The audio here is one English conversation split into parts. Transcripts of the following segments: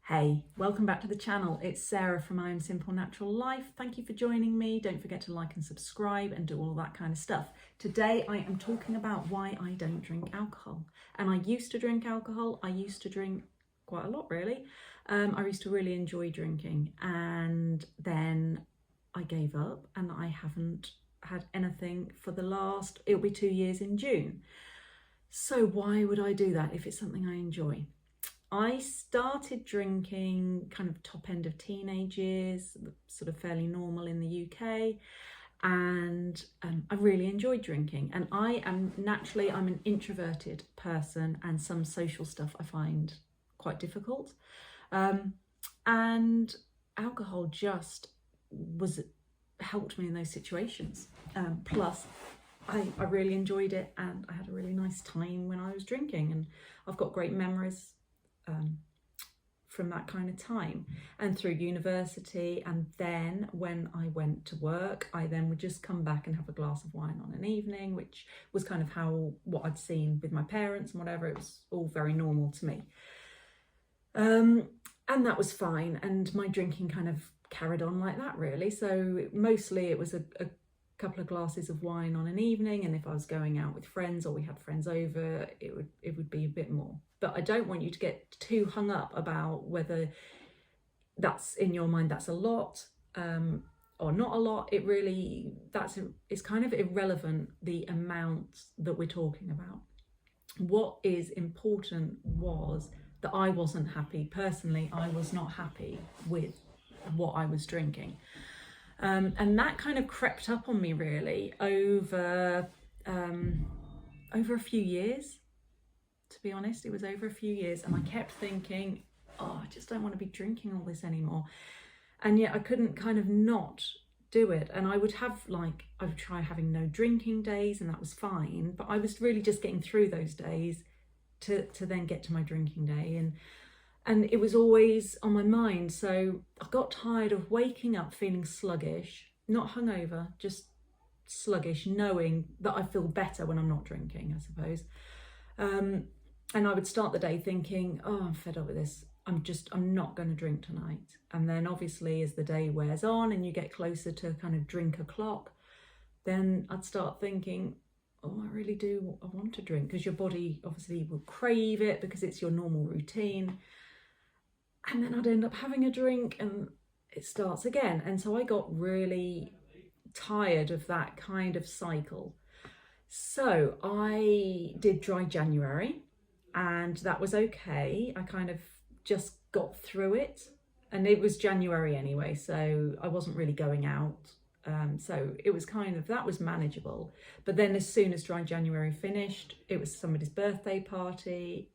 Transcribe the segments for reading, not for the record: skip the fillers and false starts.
Hey, welcome back to the channel. It's Sarah from I Am Simple Natural Life. Thank you for joining me. Don't forget to like and subscribe and do all that kind of stuff. Today I am talking about why I don't drink alcohol. And I used to drink alcohol. I used to drink quite a lot, really. I used to really enjoy drinking, and then I gave up and I haven't had anything for the last, it'll be 2 years in June. So why would I do that if it's something I enjoy? I started drinking kind of top end of teenage years, sort of fairly normal in the UK, and I really enjoyed drinking. And I'm an introverted person, and some social stuff I find quite difficult. And alcohol just helped me in those situations. Plus, I really enjoyed it, and I had a really nice time when I was drinking, and I've got great memories from that kind of time and through university. And then when I went to work, I then would just come back and have a glass of wine on an evening, which was kind of what I'd seen with my parents and whatever. It was all very normal to me, and that was fine, and my drinking kind of carried on like that, really. So mostly it was a couple of glasses of wine on an evening, and if I was going out with friends or we had friends over, it would be a bit more. But I don't want you to get too hung up about whether that's in your mind that's a lot or not a lot. It's kind of irrelevant, the amount that we're talking about. What is important was that I wasn't happy personally. I was not happy with what I was drinking. And that kind of crept up on me really over a few years, to be honest. It was over a few years, and I kept thinking, I just don't want to be drinking all this anymore. And yet I couldn't kind of not do it. And I would try having no drinking days, and that was fine, but I was really just getting through those days to then get to my drinking day. And it was always on my mind. So I got tired of waking up feeling sluggish, not hungover, just sluggish, knowing that I feel better when I'm not drinking, I suppose. And I would start the day thinking, I'm fed up with this. I'm not going to drink tonight. And then obviously as the day wears on and you get closer to kind of drink o'clock, then I'd start thinking, I want to drink, because your body obviously will crave it because it's your normal routine. And then I'd end up having a drink and it starts again. And so I got really tired of that kind of cycle. So I did dry January, and that was okay. I kind of just got through it, and it was January anyway, so I wasn't really going out. So it was that was manageable. But then as soon as dry January finished, it was somebody's birthday party,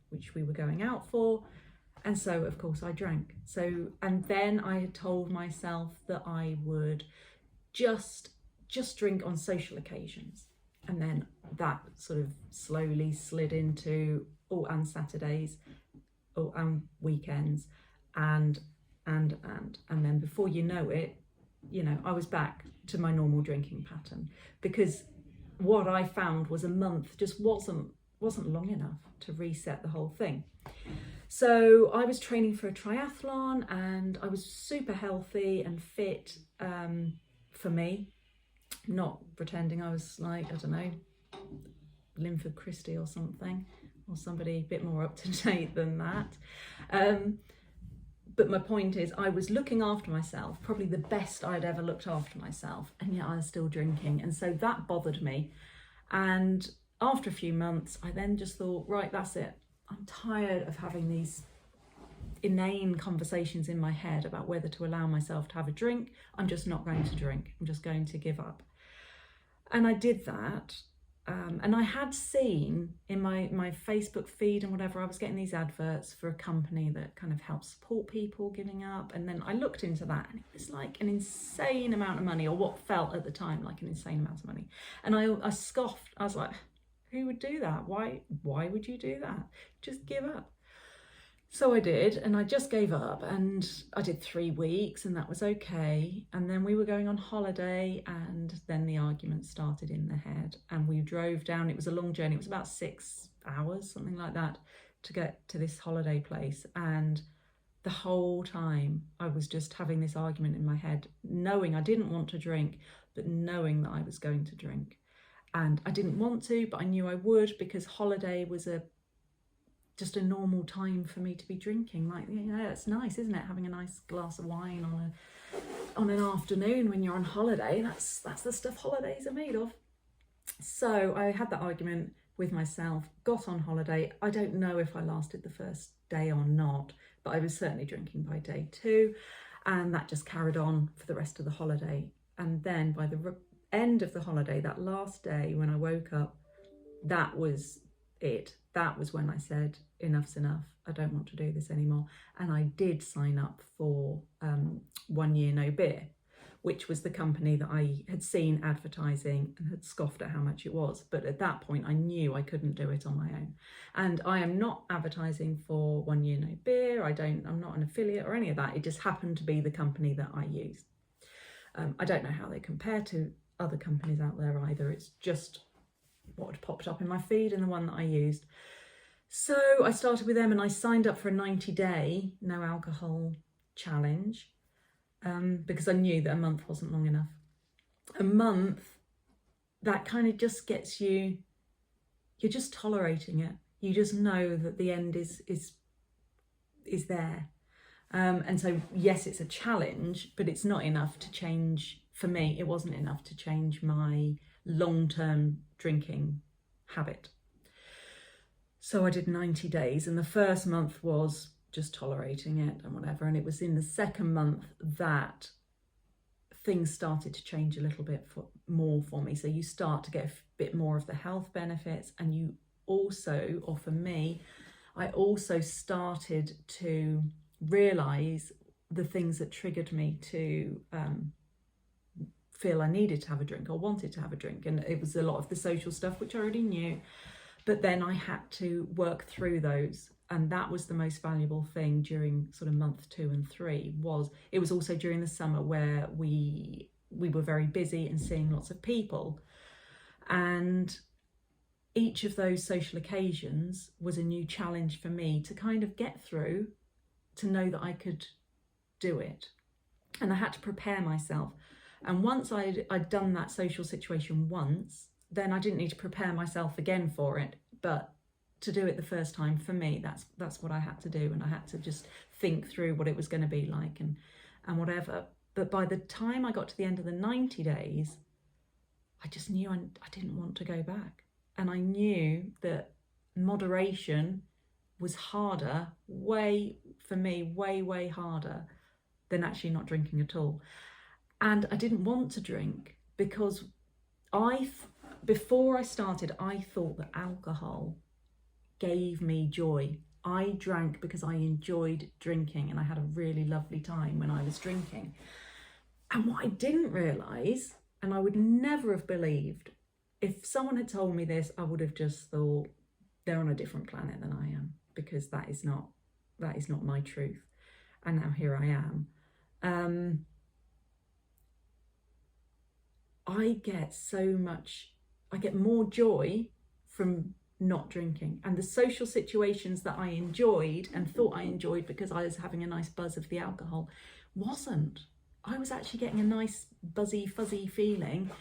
which we were going out for. And so, of course, I drank. And then I had told myself that I would just drink on social occasions. And then that sort of slowly slid into, and Saturdays, and weekends, and then before you know it, I was back to my normal drinking pattern, because what I found was a month just wasn't long enough to reset the whole thing. So I was training for a triathlon, and I was super healthy and fit, for me, not pretending I was like, I don't know, Linford Christie or something, or somebody a bit more up to date than that. But my point is, I was looking after myself, probably the best I'd ever looked after myself, and yet I was still drinking. And so that bothered me. And after a few months, I then just thought, right, that's it. I'm tired of having these inane conversations in my head about whether to allow myself to have a drink. I'm just not going to drink. I'm just going to give up. And I did that. And I had seen in my Facebook feed and whatever, I was getting these adverts for a company that kind of helps support people giving up. And then I looked into that, and it was like an insane amount of money, or what felt at the time like an insane amount of money. And I scoffed. I was like, who would do that? Why would you do that? Just give up. So I did, and I just gave up, and I did 3 weeks, and that was okay. And then we were going on holiday, and then the argument started in the head, and we drove down. It was a long journey. It was about 6 hours, something like that, to get to this holiday place. And the whole time I was just having this argument in my head, knowing I didn't want to drink, but knowing that I was going to drink. And I didn't want to, but I knew I would, because holiday was just a normal time for me to be drinking. Like, it's nice, isn't it, having a nice glass of wine on an afternoon when you're on holiday. That's the stuff holidays are made of. So I had that argument with myself, got on holiday. I don't know if I lasted the first day or not, but I was certainly drinking by day 2, and that just carried on for the rest of the holiday. And then by the end of the holiday, that last day when I woke up, that was it. That was when I said, enough's enough. I don't want to do this anymore. And I did sign up for 1 Year No Beer, which was the company that I had seen advertising and had scoffed at how much it was. But at that point, I knew I couldn't do it on my own. And I am not advertising for 1 Year No Beer. I'm not an affiliate or any of that. It just happened to be the company that I used. I don't know how they compare to other companies out there either. It's just what had popped up in my feed and the one that I used. So I started with them, and I signed up for a 90-day no alcohol challenge, because I knew that a month wasn't long enough. A month, that kind of just gets you, you're just tolerating it. You just know that the end is there. And so, yes, it's a challenge, but it's not enough to change, for me, it wasn't enough to change my long-term drinking habit. So I did 90 days, and the first month was just tolerating it and whatever. And it was in the second month that things started to change a little bit more for me. So you start to get a bit more of the health benefits, and you also, or for me, I also started to realise the things that triggered me to feel I needed to have a drink or wanted to have a drink. And it was a lot of the social stuff, which I already knew, but then I had to work through those. And that was the most valuable thing during sort of month 2 and 3. It was also during the summer where we were very busy and seeing lots of people, and each of those social occasions was a new challenge for me to kind of get through, to know that I could do it. And I had to prepare myself. And once I'd done that social situation once, then I didn't need to prepare myself again for it. But to do it the first time, for me, that's what I had to do. And I had to just think through what it was going to be like and whatever. But by the time I got to the end of the 90 days, I just knew I didn't want to go back. And I knew that moderation was harder, way harder than actually not drinking at all. And I didn't want to drink because before I started, I thought that alcohol gave me joy. I drank because I enjoyed drinking, and I had a really lovely time when I was drinking. And what I didn't realise, and I would never have believed, if someone had told me this, I would have just thought they're on a different planet than I am, because that is not my truth. And now here I am. I get more joy from not drinking, and the social situations that I enjoyed and thought I enjoyed because I was having a nice buzz of the alcohol wasn't. I was actually getting a nice buzzy, fuzzy feeling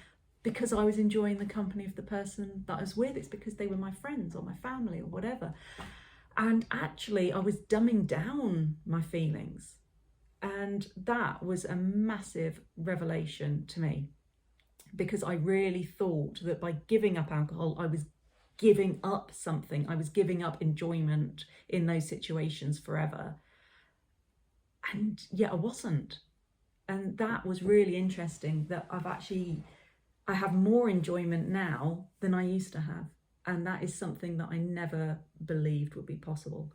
because I was enjoying the company of the person that I was with. It's because they were my friends or my family or whatever. And actually I was dumbing down my feelings. And that was a massive revelation to me, because I really thought that by giving up alcohol, I was giving up something. I was giving up enjoyment in those situations forever. And yet I wasn't. And that was really interesting, that I have more enjoyment now than I used to have. And that is something that I never believed would be possible.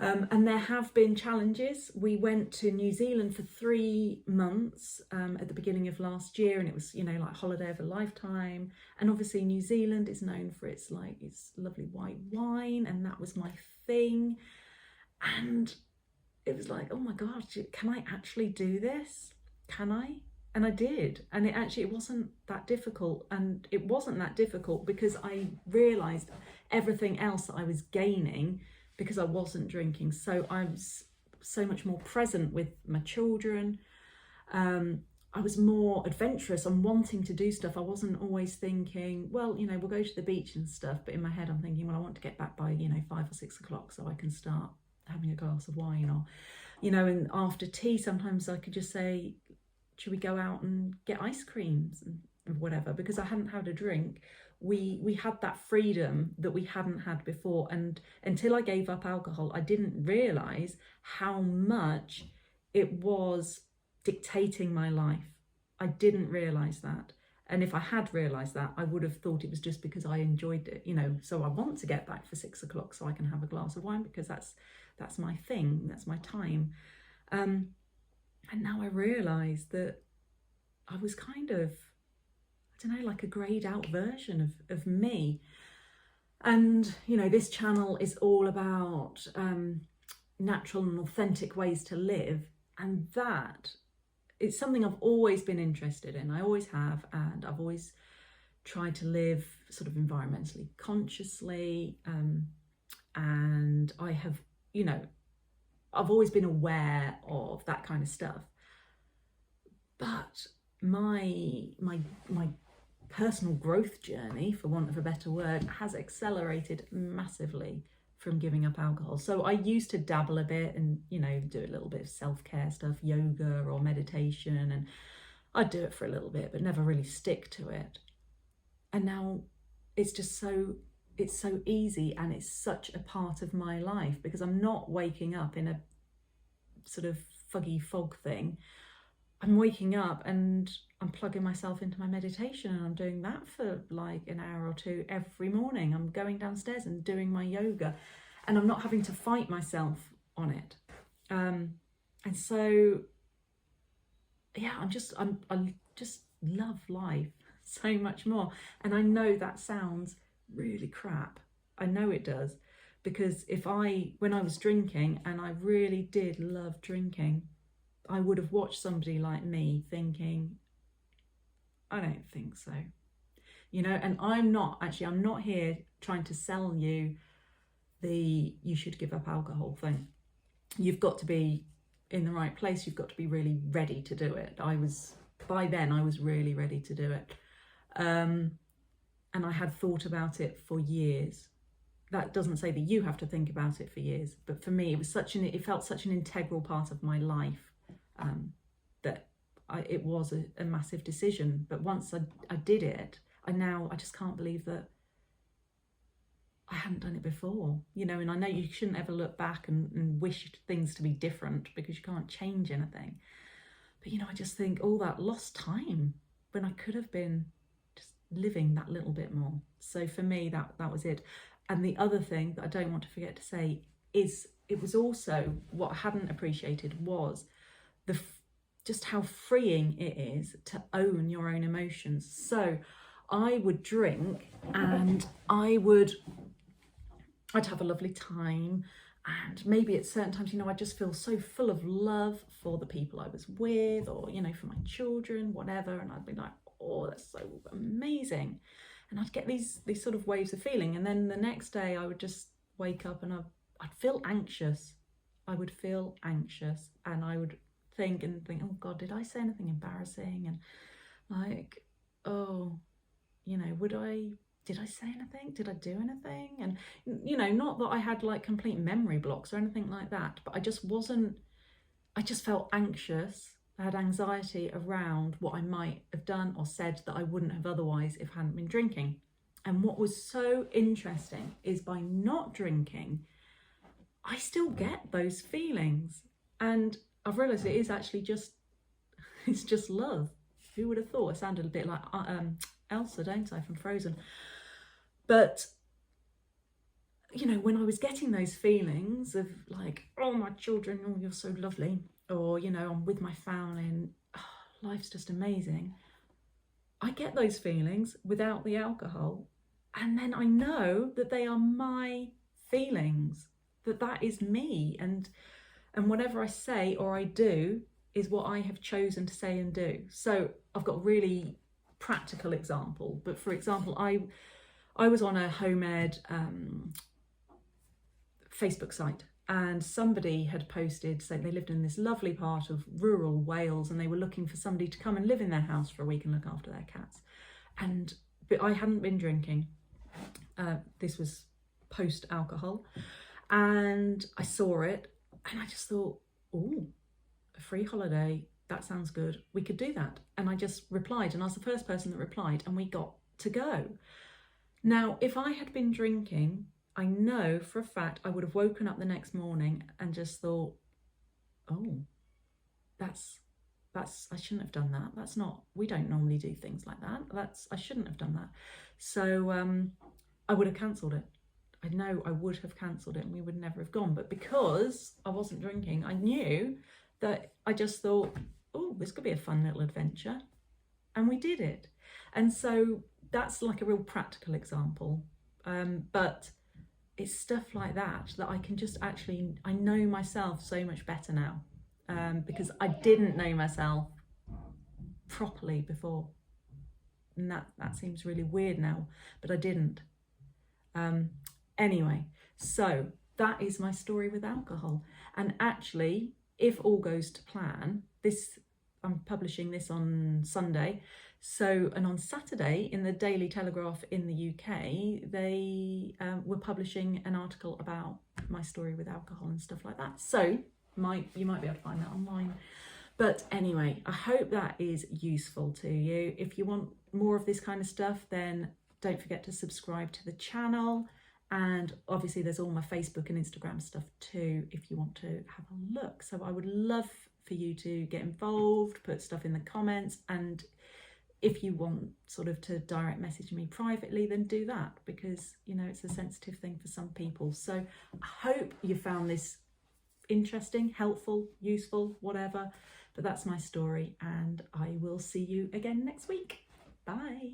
And there have been challenges. We went to New Zealand for 3 months at the beginning of last year, and it was, like holiday of a lifetime. And obviously New Zealand is known for its lovely white wine, and that was my thing. And it was like, oh my God, can I actually do this? Can I? And I did. And it wasn't that difficult. And it wasn't that difficult because I realised everything else that I was gaining because I wasn't drinking. So I was so much more present with my children. I was more adventurous and wanting to do stuff. I wasn't always thinking, well, we'll go to the beach and stuff. But in my head, I'm thinking, well, I want to get back by, 5 or 6 o'clock so I can start having a glass of wine. Or, and after tea, sometimes I could just say, should we go out and get ice creams and whatever? Because I hadn't had a drink. We had that freedom that we hadn't had before. And until I gave up alcohol, I didn't realise how much it was dictating my life. I didn't realise that. And if I had realised that, I would have thought it was just because I enjoyed it, so I want to get back for 6 o'clock so I can have a glass of wine because that's my thing, that's my time. And now I realise that I was kind of, I don't know, like a greyed out version of me. And, this channel is all about natural and authentic ways to live. And that it's something I've always been interested in. I always have, and I've always tried to live sort of environmentally consciously. And I have, I've always been aware of that kind of stuff. But my personal growth journey, for want of a better word, has accelerated massively from giving up alcohol. So I used to dabble a bit and, do a little bit of self-care stuff, yoga or meditation, and I'd do it for a little bit, but never really stick to it. And now it's just it's so easy, and it's such a part of my life because I'm not waking up in a sort of foggy fog thing. I'm waking up and I'm plugging myself into my meditation, and I'm doing that for like an hour or two every morning. I'm going downstairs and doing my yoga, and I'm not having to fight myself on it. And so, yeah, I just love life so much more. And I know that sounds really crap. I know it does, because when I was drinking, and I really did love drinking, I would have watched somebody like me thinking, I don't think so. And I'm not here trying to sell you you should give up alcohol thing. You've got to be in the right place. You've got to be really ready to do it. By then I was really ready to do it. And I had thought about it for years. That doesn't say that you have to think about it for years, but for me, it felt such an integral part of my life. That it was a massive decision. But once I did it, I just can't believe that I hadn't done it before, and I know you shouldn't ever look back and wish things to be different because you can't change anything. But, I just think all that lost time when I could have been just living that little bit more. So for me, that was it. And the other thing that I don't want to forget to say is it was also what I hadn't appreciated was just how freeing it is to own your own emotions. So I would drink and I'd have a lovely time, and maybe at certain times, I'd just feel so full of love for the people I was with, or, for my children, whatever, and I'd be like, oh, that's so amazing. And I'd get these sort of waves of feeling, and then the next day I would just wake up and I'd feel anxious. I would feel anxious, and I would think, oh God, did I say anything embarrassing? And like, oh, did I say anything? Did I do anything? And, not that I had like complete memory blocks or anything like that, but I just felt anxious. I had anxiety around what I might have done or said that I wouldn't have otherwise if I hadn't been drinking. And what was so interesting is by not drinking, I still get those feelings. And I've realised it is actually it's just love. Who would have thought? It sounded a bit like Elsa, don't I, from Frozen. But, when I was getting those feelings of like, oh, my children, oh, you're so lovely, or, I'm with my family and life's just amazing, I get those feelings without the alcohol. And then I know that they are my feelings. that is me, and whatever I say or I do is what I have chosen to say and do. So I've got a really practical example, but for example, I was on a home ed Facebook site, and somebody had posted saying they lived in this lovely part of rural Wales and they were looking for somebody to come and live in their house for a week and look after their cats. But I hadn't been drinking. This was post alcohol, and I saw it and I just thought, oh, a free holiday, that sounds good, we could do that. And I just replied, and I was the first person that replied, and we got to go. Now, if I had been drinking, I know for a fact I would have woken up the next morning and just thought, oh, that's I shouldn't have done that. That's not, we don't normally do things like that. I shouldn't have done that. So I would have cancelled it. I know I would have cancelled it and we would never have gone. But because I wasn't drinking, I knew that I just thought, oh, this could be a fun little adventure. And we did it. And so that's like a real practical example. But it's stuff like that I can just actually, I know myself so much better now, because I didn't know myself properly before. And that seems really weird now, but I didn't. Anyway, so that is my story with alcohol. And actually, if all goes to plan, I'm publishing this on Sunday. So, and on Saturday in the Daily Telegraph in the UK, they were publishing an article about my story with alcohol and stuff like that. So you might be able to find that online. But anyway, I hope that is useful to you. If you want more of this kind of stuff, then don't forget to subscribe to the channel. And obviously there's all my Facebook and Instagram stuff too, if you want to have a look. So I would love for you to get involved, put stuff in the comments, and if you want sort of to direct message me privately, then do that, because, you know, it's a sensitive thing for some people. So I hope you found this interesting, helpful, useful, whatever. But that's my story, and I will see you again next week. Bye.